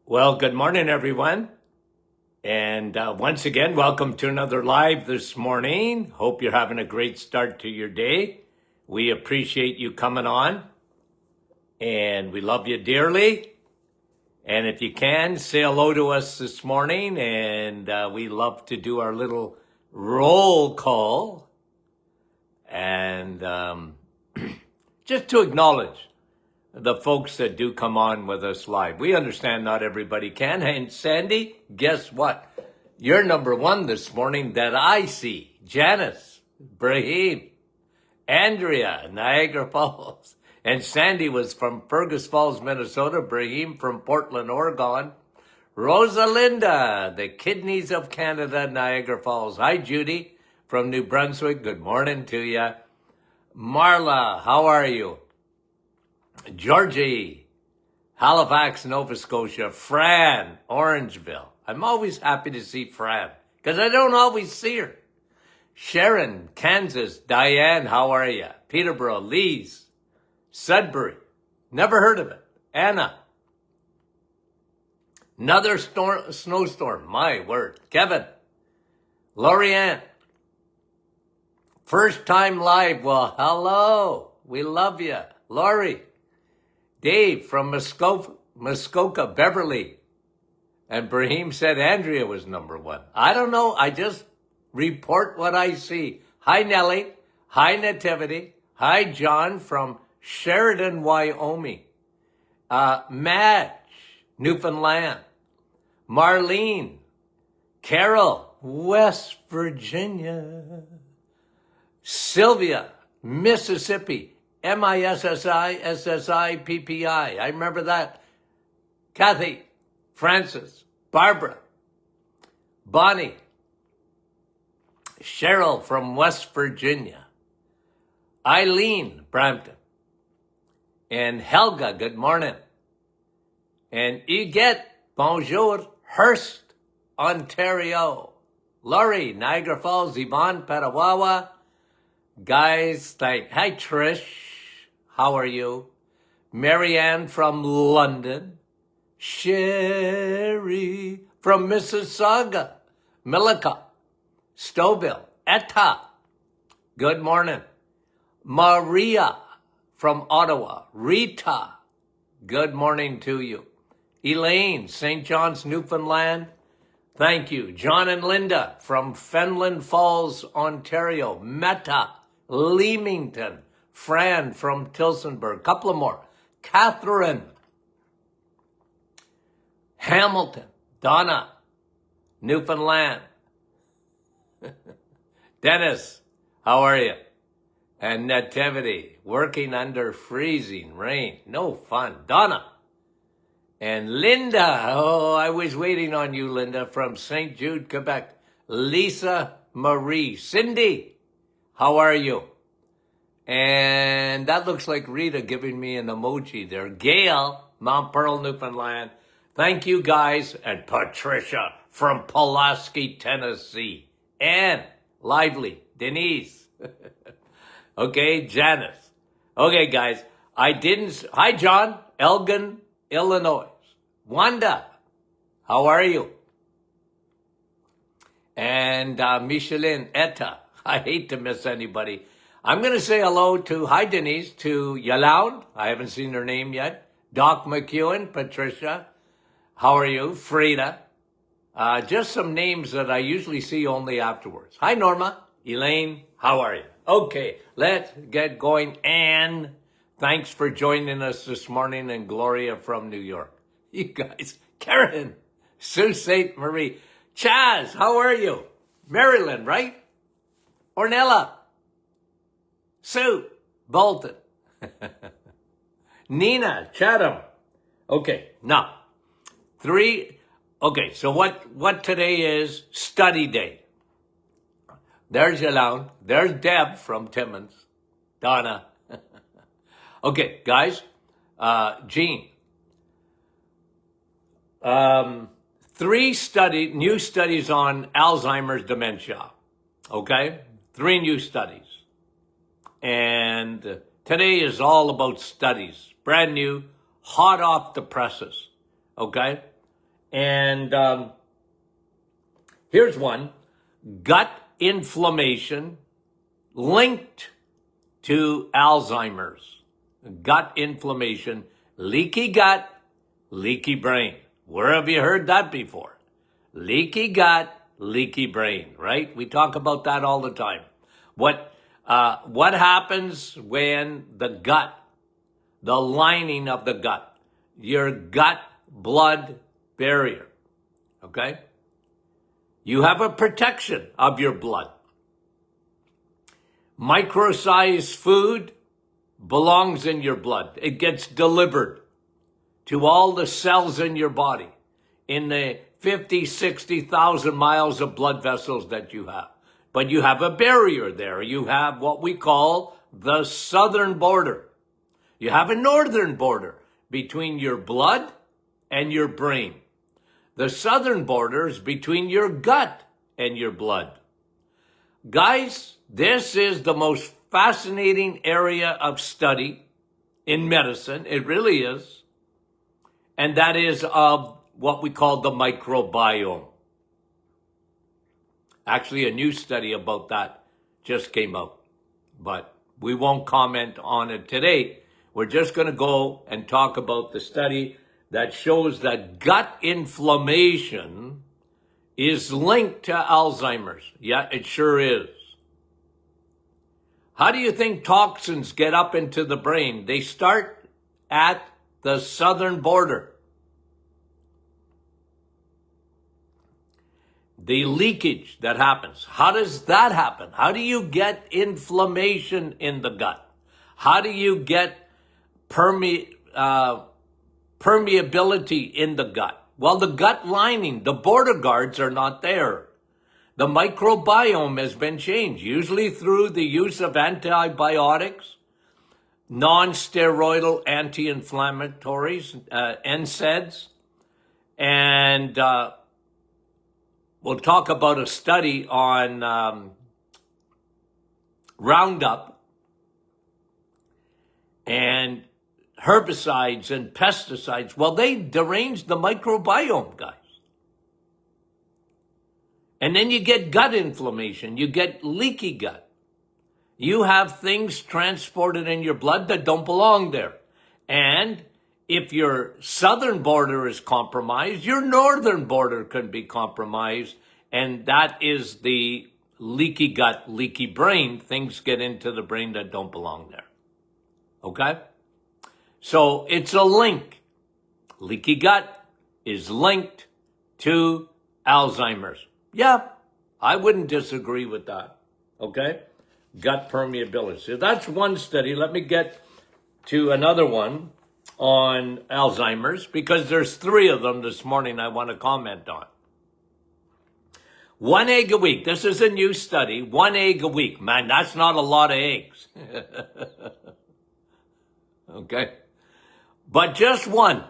Well, good morning, everyone. And once again, welcome to another live this morning. Hope you're having a great start to your day. We appreciate you coming on, and we love you dearly. And if you can, say hello to us this morning. And we love to do our little roll call and just to acknowledge the folks that do come on with us live. We understand not everybody can. And Sandy, guess what? You're number one this morning that I see. Janice, Brahim, Andrea, Niagara Falls. And Sandy was from Fergus Falls, Minnesota. Brahim from Portland, Oregon. Rosalinda, the kidneys of Canada, Niagara Falls. Hi, Judy from New Brunswick. Good morning to you. Marla, how are you? Georgie, Halifax, Nova Scotia. Fran, Orangeville. I'm always happy to see Fran because I don't always see her. Sharon, Kansas. Diane, how are you? Peterborough, Lees, Sudbury. Never heard of it. Anna. Another snowstorm. My word. Kevin. Lorianne. First time live. Well, hello. We love you. Laurie. Dave from Muskoka, Beverly. And Brahim said Andrea was number one. I don't know. I just report what I see. Hi, Nellie. Hi, Nativity. Hi, John from Sheridan, Wyoming. Madge, Newfoundland. Marlene. Carol, West Virginia. Sylvia, Mississippi. MISSI, SSI, PPI. I remember that. Kathy, Francis, Barbara, Bonnie, Cheryl from West Virginia, Eileen, Brampton, and Helga, good morning. And Huguette, bonjour, Hearst, Ontario, Laurie, Niagara Falls, Yvonne, Petawawa. Guys, hi Trish, how are you? Marianne from London, Sherry from Mississauga, Millica, Stouffville, Etta, good morning. Maria from Ottawa, Rita, good morning to you. Elaine, St. John's, Newfoundland, thank you. John and Linda from Fenland Falls, Ontario, Meta, Leamington, Fran from Tilsonburg, couple of more. Catherine, Hamilton, Donna, Newfoundland. Dennis, how are you? And Nativity, working under freezing rain, no fun. Donna. And Linda, oh, I was waiting on you, Linda, from St. Jude, Quebec. Lisa Marie. Cindy, how are you? And that looks like Rita giving me an emoji there. Gail, Mount Pearl, Newfoundland. Thank you, guys. And Patricia from Pulaski, Tennessee. And Lively, Denise. Okay, Janice. Okay, guys. Hi, John, Elgin, Illinois. Wanda, how are you? And Micheline, Etta. I hate to miss anybody. I'm going to say hello to, hi Denise, to Yaloud. I haven't seen her name yet. Doc McEwen, Patricia. How are you? Frida. Just some names that I usually see only afterwards. Hi Norma. Elaine, how are you? Okay, let's get going. Anne, thanks for joining us this morning. And Gloria from New York. You guys, Karen, Sault Ste. Marie. Chaz, how are you? Maryland, right? Ornella. Sue, Bolton. Nina, Chatham. Okay, now, so what today is? Study day. There's Yolande. There's Deb from Timmins. Donna. Okay, guys, Jean. 3 new studies on Alzheimer's dementia. Okay? 3 new studies. And today is all about studies. Brand new, hot off the presses. Okay? And here's one: gut inflammation linked to Alzheimer's. Gut inflammation, leaky gut, leaky brain. Where have you heard that before? Leaky gut, leaky brain, right? We talk about that all the time. What happens when the gut, the lining of the gut, your gut-blood barrier, okay? You have a protection of your blood. Micro-sized food belongs in your blood. It gets delivered to all the cells in your body in the 50, 60,000 miles of blood vessels that you have. But you have a barrier there. You have what we call the southern border. You have a northern border between your blood and your brain. The southern border is between your gut and your blood. Guys, this is the most fascinating area of study in medicine. It really is. And that is of what we call the microbiome. Actually, a new study about that just came out, but we won't comment on it today. We're just going to go and talk about the study that shows that gut inflammation is linked to Alzheimer's. Yeah, it sure is. How do you think toxins get up into the brain? They start at the southern border. The leakage that happens. How does that happen? How do you get inflammation in the gut? How do you get permeability in the gut? Well, the gut lining, the border guards are not there. The microbiome has been changed, usually through the use of antibiotics, non-steroidal anti-inflammatories, NSAIDs, and we'll talk about a study on Roundup and herbicides and pesticides. Well, they derange the microbiome, guys. And then you get gut inflammation. You get leaky gut. You have things transported in your blood that don't belong there. And if your southern border is compromised, your northern border can be compromised. And that is the leaky gut, leaky brain. Things get into the brain that don't belong there. Okay? So it's a link. Leaky gut is linked to Alzheimer's. Yeah, I wouldn't disagree with that. Okay? Gut permeability. So that's one study. Let me get to another one on Alzheimer's, because there's 3 of them this morning I want to comment on. 1 egg a week. This is a new study. 1 egg a week. Man, that's not a lot of eggs. Okay? But just one.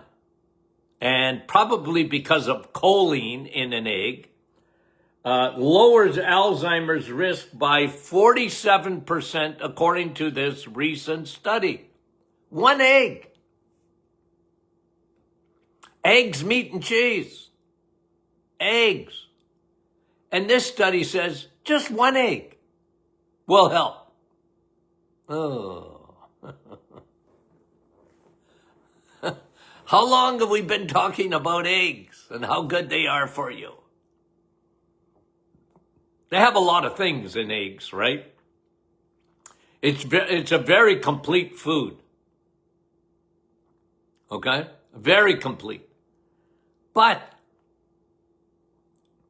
And probably because of choline in an egg, lowers Alzheimer's risk by 47% according to this recent study. 1 egg. Eggs, meat, and cheese. Eggs. And this study says just 1 egg will help. Oh. How long have we been talking about eggs and how good they are for you? They have a lot of things in eggs, right? It's a very complete food. Okay? Very complete. But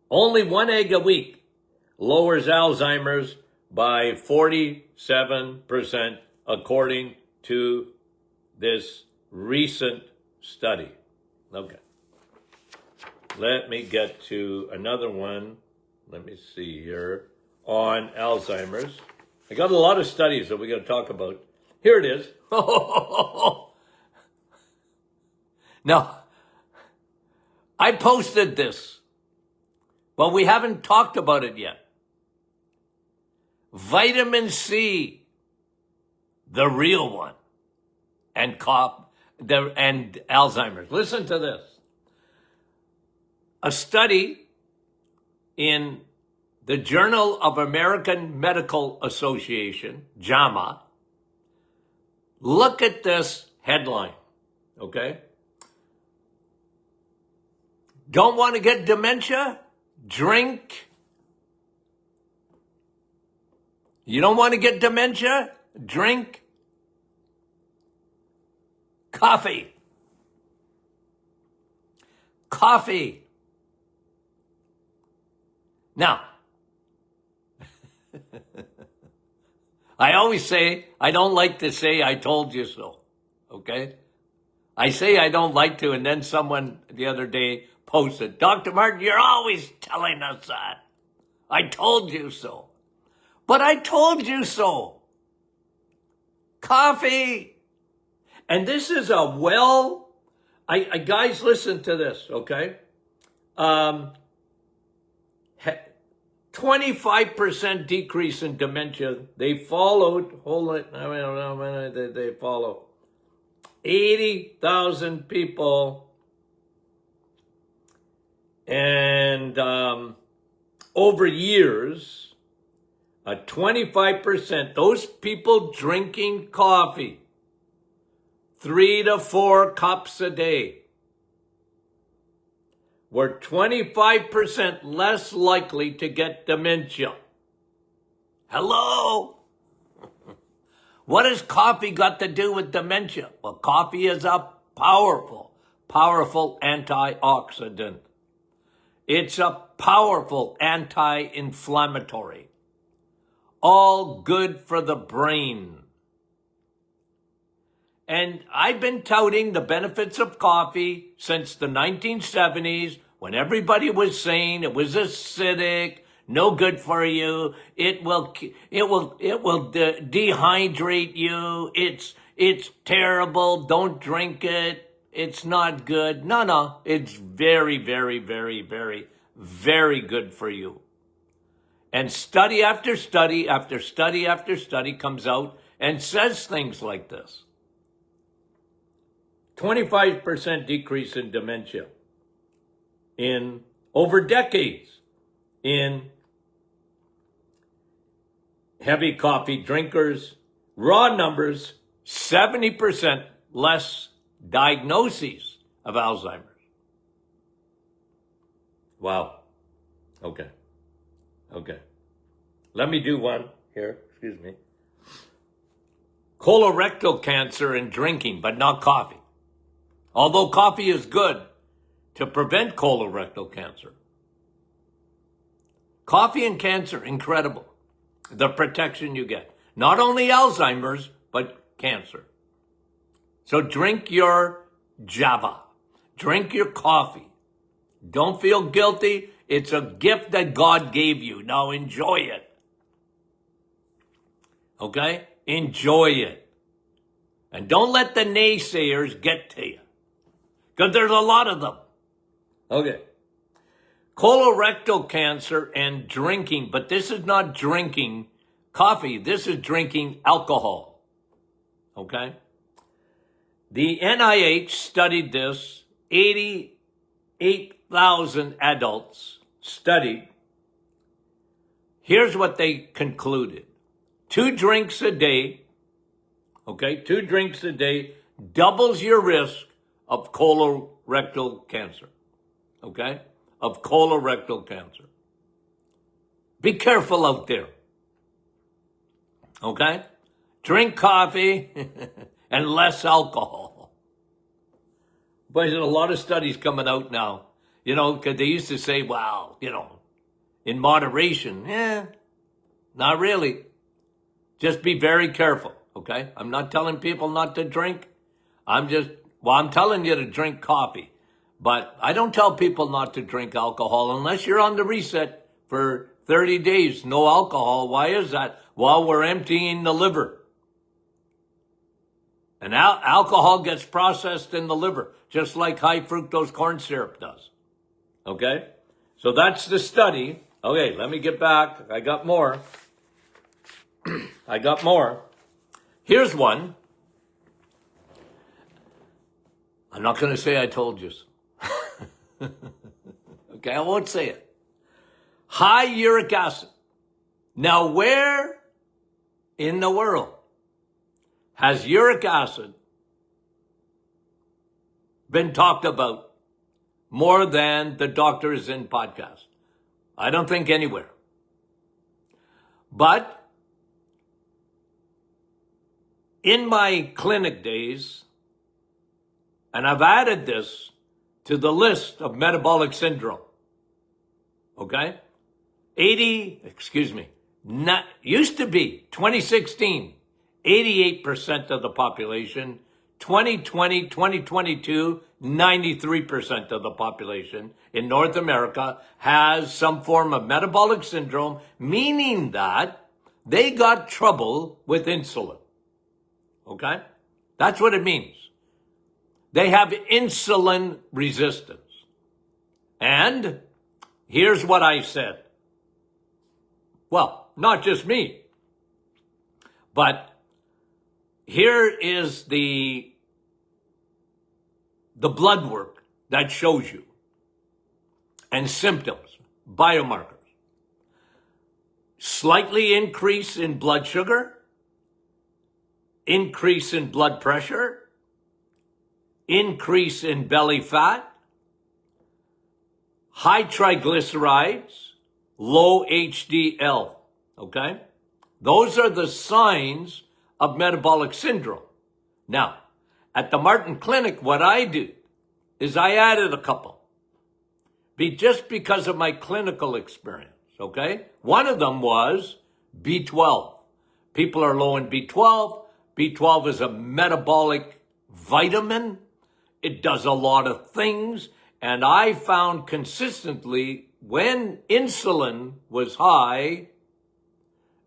only 1 egg a week lowers Alzheimer's by 47% according to this recent study. Okay. Let me get to another one. Let me see here on Alzheimer's. I got a lot of studies that we got to talk about. Here it is. Now, I posted this, but we haven't talked about it yet. Vitamin C, the real one, and Alzheimer's. Listen to this. a study in the Journal of American Medical Association, JAMA. Look at this headline, okay? Don't want to get dementia? Drink. You don't want to get dementia? Drink coffee. Coffee. Now, I always say, I don't like to say I told you so, okay? I say I don't like to, and then someone the other day posted, Dr. Martin, you're always telling us that. I told you so. But I told you so. Coffee. And this is a guys, listen to this, okay? 25% decrease in dementia. They followed, they follow 80,000 people. And over years, a 25%, those people drinking coffee, 3 to 4 cups a day, were 25% less likely to get dementia. Hello? What has coffee got to do with dementia? Well, coffee is a powerful antioxidant. It's a powerful anti-inflammatory. All good for the brain. And I've been touting the benefits of coffee since the 1970s, when everybody was saying it was acidic, no good for you, it will dehydrate you, it's terrible, don't drink it, it's not good. No, it's very, very, very, very, very good for you. And study after study after study after study comes out and says things like this. 25% decrease in dementia in over decades in heavy coffee drinkers. Raw numbers, 70% less diagnoses of Alzheimer's. Wow. Okay. Let me do one here. Excuse me. Colorectal cancer and drinking, but not coffee. Although coffee is good to prevent colorectal cancer. Coffee and cancer, incredible. The protection you get. Not only Alzheimer's, but cancer. So drink your Java. Drink your coffee. Don't feel guilty. It's a gift that God gave you. Now enjoy it. Okay? Enjoy it. And don't let the naysayers get to you. Because there's a lot of them. Okay. Colorectal cancer and drinking, but this is not drinking coffee. This is drinking alcohol. Okay? The NIH studied this. 88,000 adults studied. Here's what they concluded. 2 drinks a day, okay, 2 drinks a day doubles your risk of colorectal cancer, okay, of colorectal cancer. Be careful out there, okay? Drink coffee and less alcohol. But there's a lot of studies coming out now, because they used to say, well, in moderation. Not really. Just be very careful, okay? I'm not telling people not to drink. I'm telling you to drink coffee. But I don't tell people not to drink alcohol unless you're on the reset for 30 days. No alcohol. Why is that? Well, we're emptying the liver. And alcohol gets processed in the liver, just like high fructose corn syrup does. Okay? So that's the study. Okay, let me get back. I got more. Here's one. I'm not going to say I told you so. Okay, I won't say it. High uric acid. Now, where in the world has uric acid been talked about more than the Doctors in podcast? I don't think anywhere. But in my clinic days, and I've added this to the list of metabolic syndrome, okay? Used to be 2016, 88% of the population, 2020, 2022, 93% of the population in North America has some form of metabolic syndrome, meaning that they got trouble with insulin. Okay? That's what it means. They have insulin resistance. And here's what I said. Well, not just me, but here is the blood work that shows you, and symptoms, biomarkers. Slightly increase in blood sugar, increase in blood pressure, increase in belly fat, high triglycerides, low HDL, okay? Those are the signs of metabolic syndrome. Now, at the Martin Clinic, what I do is I added a couple, just because of my clinical experience, okay? One of them was B12. People are low in B12. B12 is a metabolic vitamin. It does a lot of things. And I found consistently when insulin was high,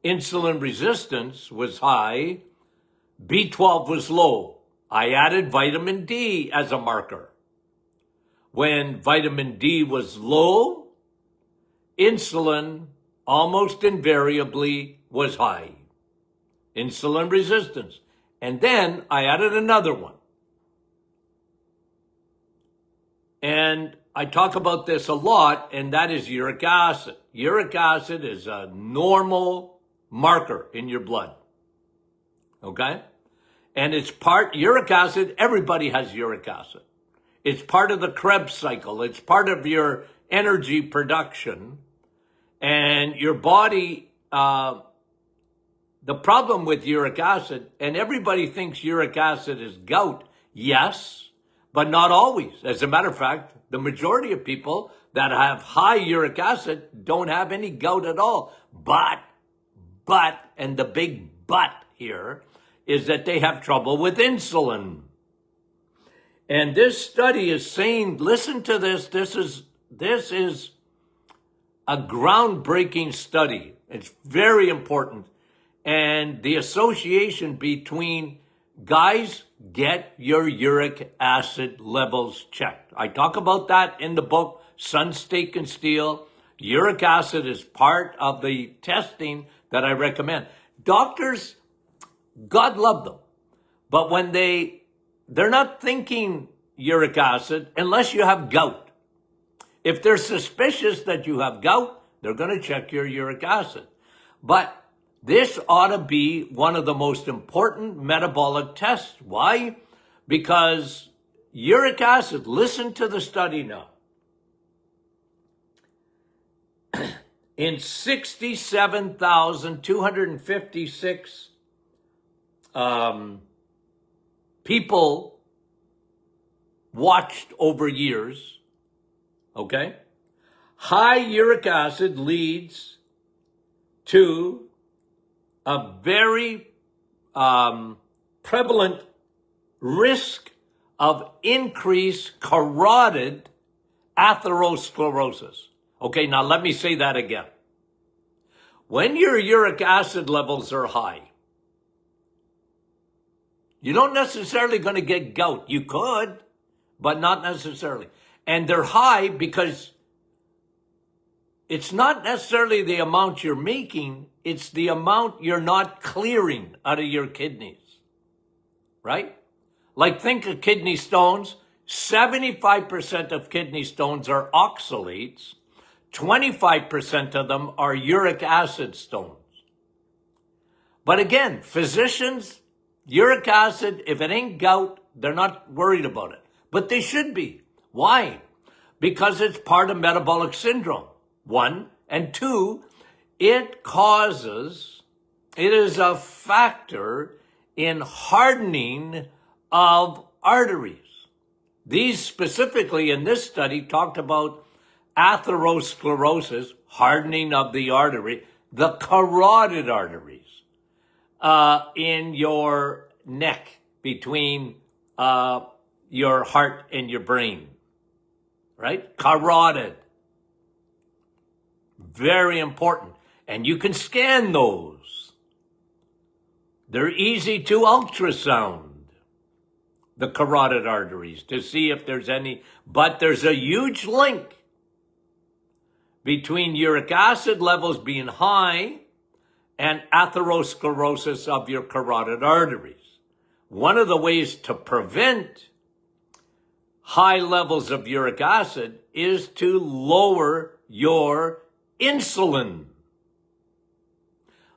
insulin resistance was high, B12 was low. I added vitamin D as a marker. When vitamin D was low, insulin almost invariably was high. Insulin resistance. And then I added another one. And I talk about this a lot, and that is uric acid. Uric acid is a normal marker in your blood. Okay? And it's uric acid, everybody has uric acid. It's part of the Krebs cycle. It's part of your energy production. And your body, the problem with uric acid, and everybody thinks uric acid is gout. Yes, but not always. As a matter of fact, the majority of people that have high uric acid don't have any gout at all. But, and the big but here is that they have trouble with insulin. And this study is saying, listen to this, this is a groundbreaking study. It's very important. And the association between, guys, get your uric acid levels checked. I talk about that in the book, Sun, Steak, and Steel. Uric acid is part of the testing that I recommend. Doctors, God love them, but when they're not thinking uric acid unless you have gout. If they're suspicious that you have gout, they're going to check your uric acid. But this ought to be one of the most important metabolic tests. Why? Because uric acid, listen to the study now. In 67,256 people watched over years, okay? High uric acid leads to a very prevalent risk of increased carotid atherosclerosis. Okay, now let me say that again. When your uric acid levels are high, you're not necessarily going to get gout. You could, but not necessarily. And they're high because it's not necessarily the amount you're making, it's the amount you're not clearing out of your kidneys, right? Like think of kidney stones. 75% of kidney stones are oxalates. 25% of them are uric acid stones. But again, physicians, uric acid, if it ain't gout, they're not worried about it. But they should be. Why? Because it's part of metabolic syndrome, one. And two, it is a factor in hardening of arteries. These specifically in this study talked about atherosclerosis, hardening of the artery, the carotid arteries in your neck between your heart and your brain, right? Carotid. Very important. And you can scan those. They're easy to ultrasound, the carotid arteries, to see if there's any, but there's a huge link between uric acid levels being high and atherosclerosis of your carotid arteries. One of the ways to prevent high levels of uric acid is to lower your insulin.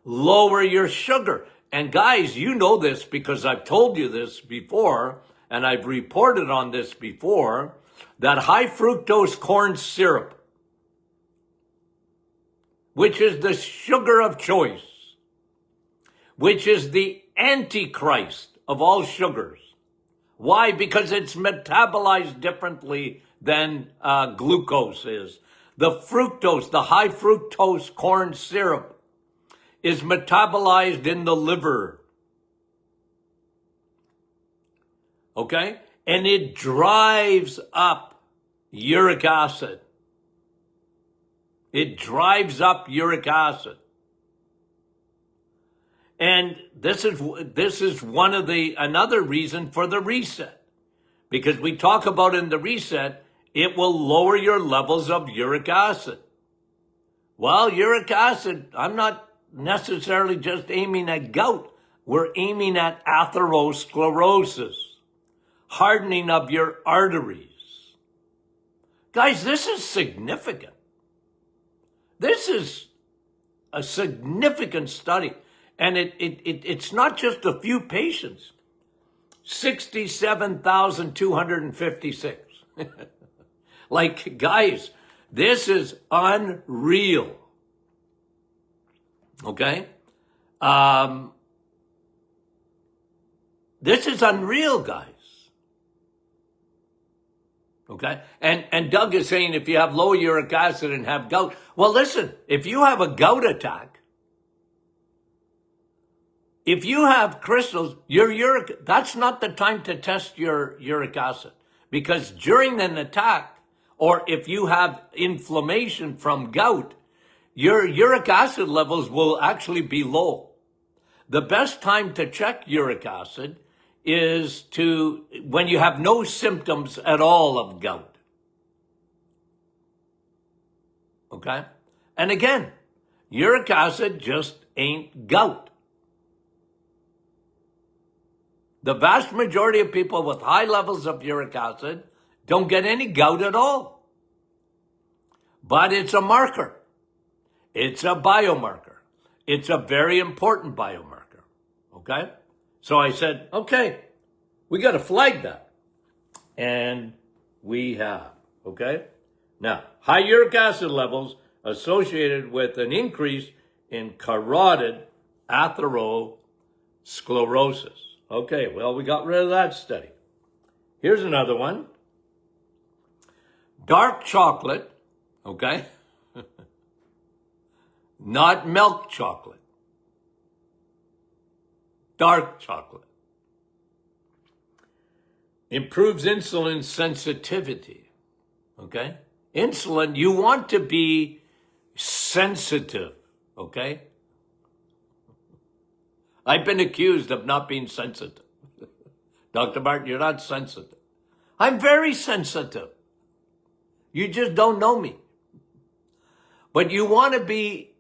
Lower your sugar. And guys, you know this because I've told you this before, and I've reported on this before, that high fructose corn syrup, which is the sugar of choice, which is the antichrist of all sugars. Why? Because it's metabolized differently than glucose is. The fructose, the high fructose corn syrup, is metabolized in the liver. Okay? And it drives up uric acid. It drives up uric acid. And this is one of another reason for the reset. Because we talk about in the reset, it will lower your levels of uric acid. Well, uric acid, I'm not necessarily just aiming at gout. We're aiming at atherosclerosis, hardening of your arteries. Guys, this is significant. This is a significant study. And it's not just a few patients. 67,256. Like, guys, this is unreal. Okay? This is unreal, guys. Okay? And Doug is saying if you have low uric acid and have gout. Well, listen, if you have a gout attack, if you have crystals, that's not the time to test your uric acid. Because during an attack, or if you have inflammation from gout, your uric acid levels will actually be low. The best time to check uric acid is when you have no symptoms at all of gout. Okay? And again, uric acid just ain't gout. The vast majority of people with high levels of uric acid don't get any gout at all. But it's a marker. It's a biomarker. It's a very important biomarker. Okay? So I said, okay, we got to flag that. And we have. Okay? Now, high uric acid levels associated with an increase in carotid atherosclerosis. Okay, well, we got rid of that study. Here's another one. Dark chocolate, okay? Not milk chocolate. Dark chocolate. Improves insulin sensitivity, okay? Insulin, you want to be sensitive, okay? I've been accused of not being sensitive. Dr. Martin, you're not sensitive. I'm very sensitive. You just don't know me. But you want to be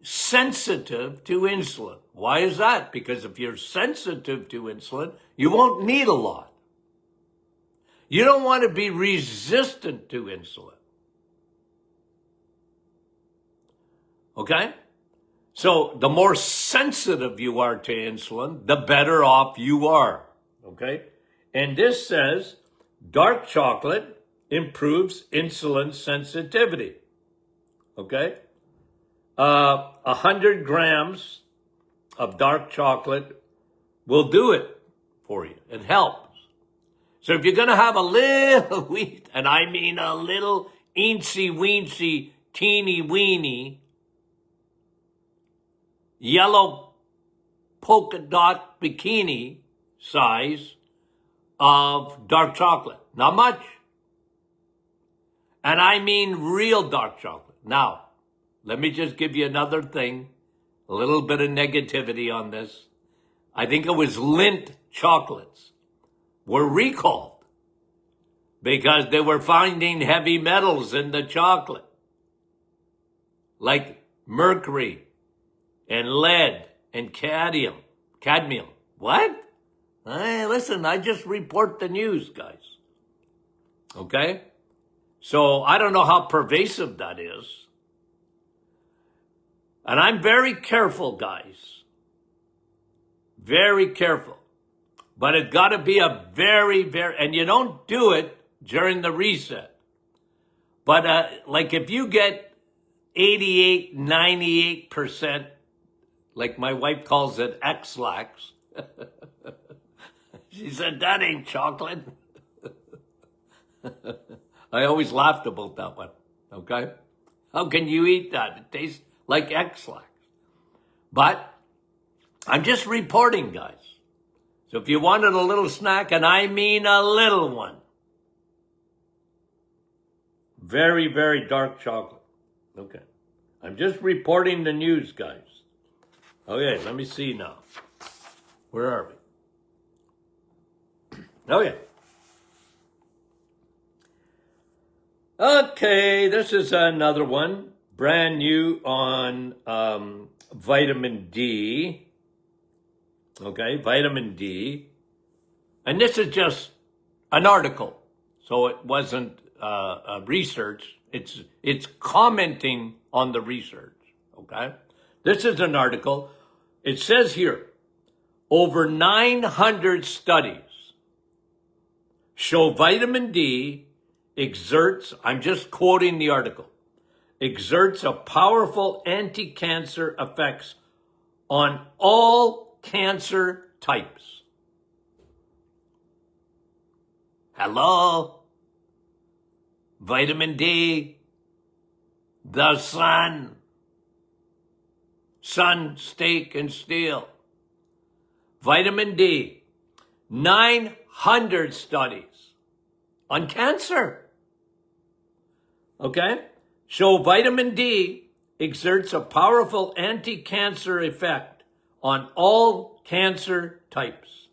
sensitive to insulin. Why is that? Because if you're sensitive to insulin, you won't need a lot. You don't want to be resistant to insulin. Okay? So the more sensitive you are to insulin, the better off you are. Okay? And this says dark chocolate improves insulin sensitivity. Okay? 100 grams of dark chocolate will do it for you. It helps. So if you're going to have a little wheat, and I mean a little eensy-weensy, teeny-weeny, yellow polka dot bikini size of dark chocolate. Not much. And I mean real dark chocolate. Now, let me just give you another thing, a little bit of negativity on this. I think it was Lindt chocolates were recalled because they were finding heavy metals in the chocolate, like mercury and lead and cadmium. What? Hey, listen, I just report the news, guys. Okay? So I don't know how pervasive that is. And I'm very careful, guys. Very careful. But it's got to be a and you don't do it during the reset. But like if you get 88, 98%, like my wife calls it X-lax, she said, that ain't chocolate. I always laughed about that one, okay? How can you eat that? It tastes like X-lax. But I'm just reporting, guys. So if you wanted a little snack, and I mean a little one, very, very dark chocolate. Okay. I'm just reporting the news, guys. Okay, let me see now. Where are we? Okay. Okay, this is another one. Brand new on vitamin D. Okay, vitamin D. And this is just an article. So it wasn't a research. It's commenting on the research. Okay. This is an article. It says here, over 900 studies show vitamin D exerts, I'm just quoting the article, exerts a powerful anti-cancer effects on all cancer types. Hello? Vitamin D, the sun, steak, and steel. Vitamin D, 900 studies on cancer. Okay? Show vitamin D exerts a powerful anti-cancer effect on all cancer types.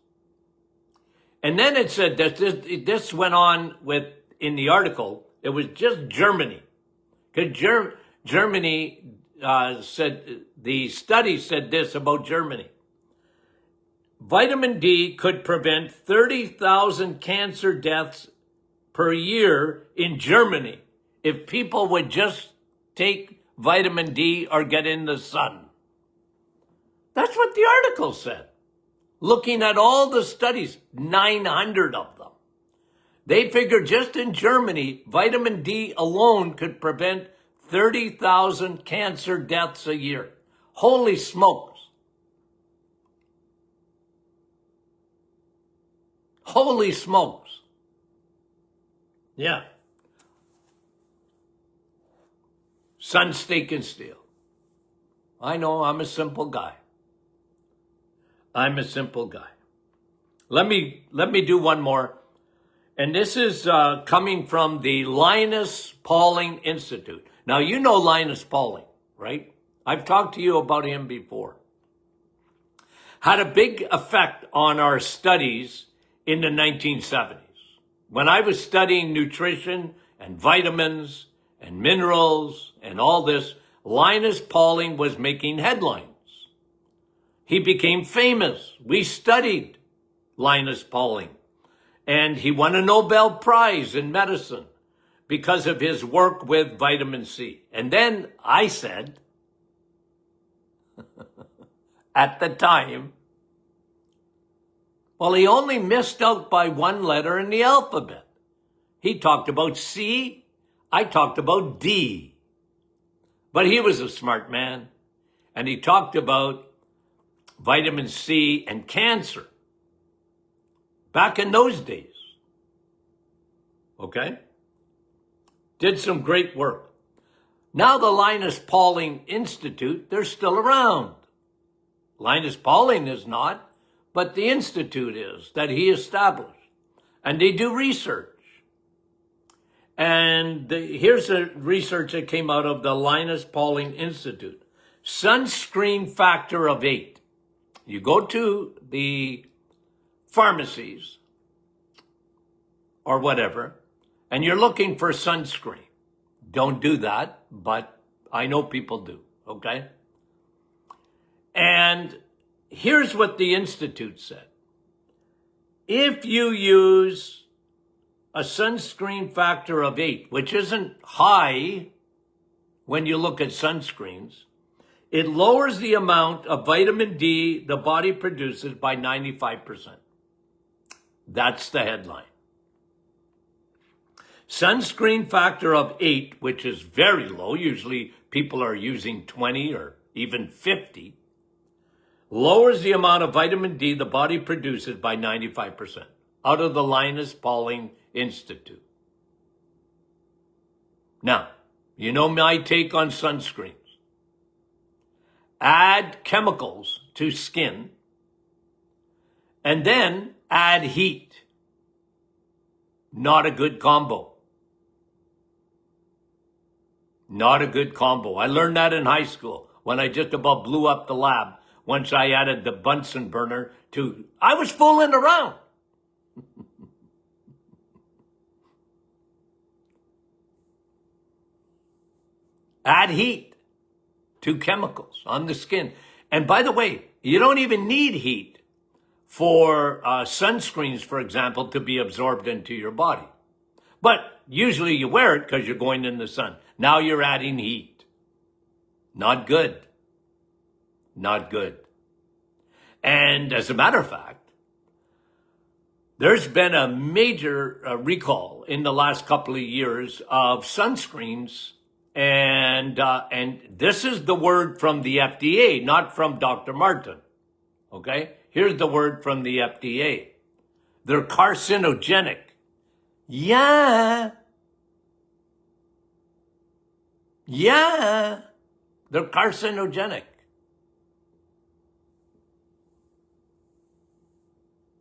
And then it said that this went on with, in the article, it was just Germany. Because Germany said, the study said this about Germany. Vitamin D could prevent 30,000 cancer deaths per year in Germany if people would just take vitamin D or get in the sun. That's what the article said. Looking at all the studies, 900 of them. They figured just in Germany, vitamin D alone could prevent 30,000 cancer deaths a year. Holy smokes. Holy smokes. Yeah. Sun, steak, and steel. I know, I'm a simple guy. I'm a simple guy. Let me do one more. And this is coming from the Linus Pauling Institute. Now, you know Linus Pauling, right? I've talked to you about him before. Had a big effect on our studies in the 1970s. When I was studying nutrition and vitamins and minerals and all this, Linus Pauling was making headlines. He became famous. We studied Linus Pauling. And he won a Nobel Prize in medicine because of his work with vitamin C. And then I said, at the time, well, he only missed out by one letter in the alphabet. He talked about C, I talked about D. But he was a smart man, and he talked about vitamin C and cancer back in those days. Okay? Did some great work. Now the Linus Pauling Institute, they're still around. Linus Pauling is not, but the institute is, that he established. And they do research. And here's a research that came out of the Linus Pauling Institute. Sunscreen factor of 8. You go to the pharmacies or whatever, and you're looking for sunscreen. Don't do that, but I know people do, okay? And here's what the Institute said. If you use a sunscreen factor of 8, which isn't high when you look at sunscreens, it lowers the amount of vitamin D the body produces by 95%. That's the headline. Sunscreen factor of 8, which is very low, usually people are using 20 or even 50, lowers the amount of vitamin D the body produces by 95%, out of the Linus Pauling Institute. Now, you know my take on sunscreens. Add chemicals to skin, and then add heat. Not a good combo. Not a good combo. I learned that in high school when I just about blew up the lab once I added the Bunsen burner to, I was fooling around. Add heat to chemicals on the skin. And by the way, you don't even need heat for sunscreens, for example, to be absorbed into your body. But usually you wear it because you're going in the sun. Now you're adding heat. Not good. Not good. And as a matter of fact, there's been a major recall in the last couple of years of sunscreens. And this is the word from the FDA, not from Dr. Martin. Okay? Here's the word from the FDA. They're carcinogenic. Yeah. Yeah. They're carcinogenic.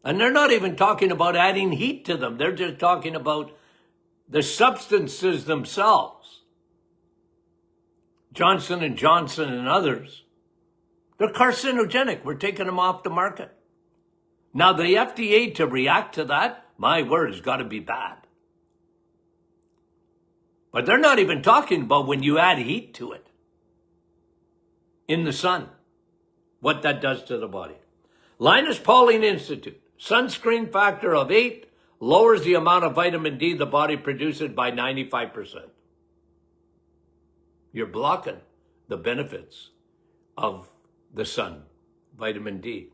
And they're not even talking about adding heat to them. They're just talking about the substances themselves. Johnson & Johnson and others, they're carcinogenic. We're taking them off the market. Now, the FDA to react to that, my word, has got to be bad. But they're not even talking about when you add heat to it in the sun, what that does to the body. Linus Pauling Institute, sunscreen factor of 8 lowers the amount of vitamin D the body produces by 95%. You're blocking the benefits of the sun, vitamin D.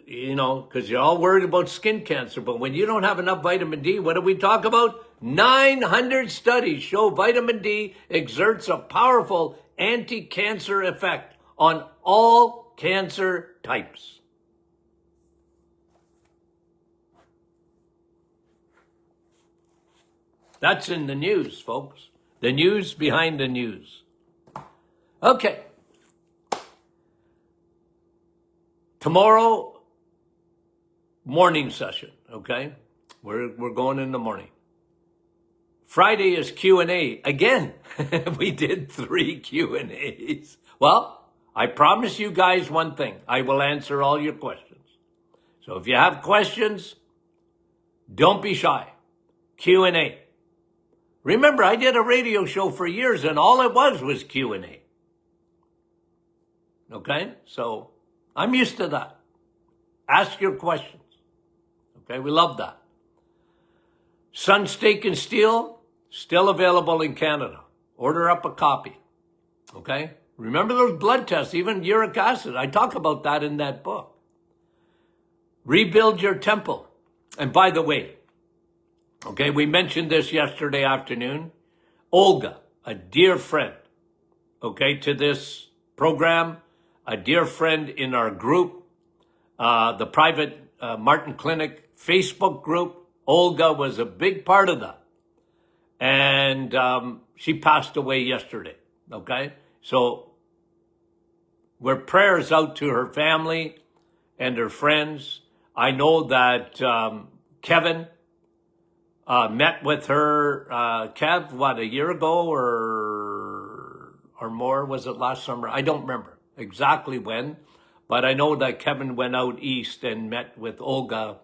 You know, because you're all worried about skin cancer, but when you don't have enough vitamin D, what do we talk about? 900 studies show vitamin D exerts a powerful anti-cancer effect on all cancer types. That's in the news, folks. The news behind the news. Okay. Tomorrow, morning session, okay? We're going in the morning. Friday is Q&A. Again, we did 3 Q&As. Well, I promise you guys one thing. I will answer all your questions. So if you have questions, don't be shy. Q&A. Remember, I did a radio show for years, and all it was Q&A. Okay? So I'm used to that. Ask your questions. Okay? We love that. Sun Steak and Steel, still available in Canada. Order up a copy, okay? Remember those blood tests, even uric acid. I talk about that in that book. Rebuild Your Temple. And by the way, okay, we mentioned this yesterday afternoon. Olga, a dear friend, okay, to this program, a dear friend in our group, the private Martin Clinic Facebook group. Olga was a big part of that. And she passed away yesterday, okay? So we're prayers out to her family and her friends. I know that Kevin met with her, Kev, a year ago or more? Was it last summer? I don't remember exactly when, but I know that Kevin went out east and met with Olga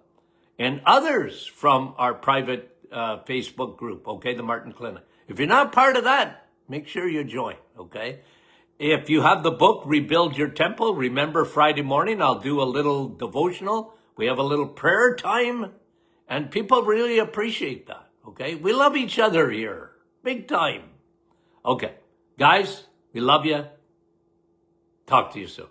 and others from our private Facebook group, okay, the Martin Clinic. If you're not part of that, make sure you join, okay? If you have the book, Rebuild Your Temple, remember Friday morning, I'll do a little devotional. We have a little prayer time, and people really appreciate that, okay? We love each other here, big time. Okay, guys, we love you. Talk to you soon.